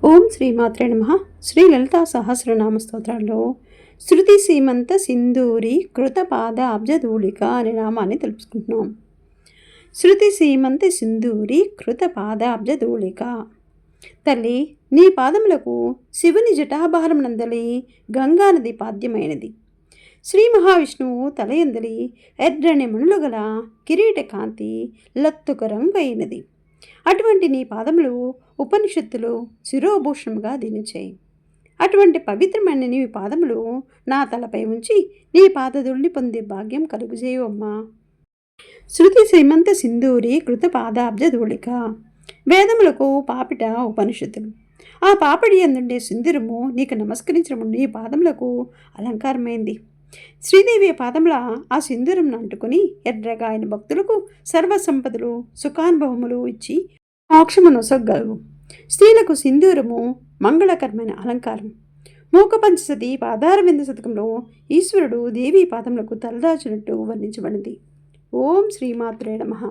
ఓం శ్రీమాత్రే నమః. శ్రీ లలితా సహస్రనామ స్తోత్రాల్లో శృతి సీమంత సింధూరి కృత పాద అబ్జధూళిక అనే నామాన్ని తెలుసుకుంటున్నాం. శృతి సీమంత సింధూరి కృత పాద అబ్జధూళిక. తల్లి, నీ పాదములకు శివుని జటాభారం నందలి గంగానది పాద్యమైనది. శ్రీ మహావిష్ణువు తలయందలి ఎర్రని మణులు గల కిరీట కాంతి లత్తుక రంగు అయినది. అటువంటి నీ పాదములు ఉపనిషత్తులు శిరోభూషణంగా దినిచాయి. అటువంటి పవిత్రమైన నీ పాదములు నా తలపై ఉంచి నీ పాదధూళిని పొందే భాగ్యం కలుగుజేయమ్మా. శృతి శ్రీమంత సింధూరి కృత పాదాబ్జధూళిక. వేదములకు పాపిట ఉపనిషత్తులు. ఆ పాపిడి అందుండే సింధూరము నీకు నమస్కరించడం నీ పాదములకు అలంకారమైంది. శ్రీదేవి పాదముల ఆ సింధూరం అంటుకుని ఎర్రగా ఆయన భక్తులకు సర్వసంపదలు సుఖానుభవములు ఇచ్చి మోక్షము నొసగలవు. స్త్రీలకు సింధూరము మంగళకరమైన అలంకారం. మూక పంచసతి పాదారవింద శతకంలో ఈశ్వరుడు దేవీ పాదములకు తలదాచినట్టు వర్ణించబడింది. ఓం శ్రీమాత్రే నమః.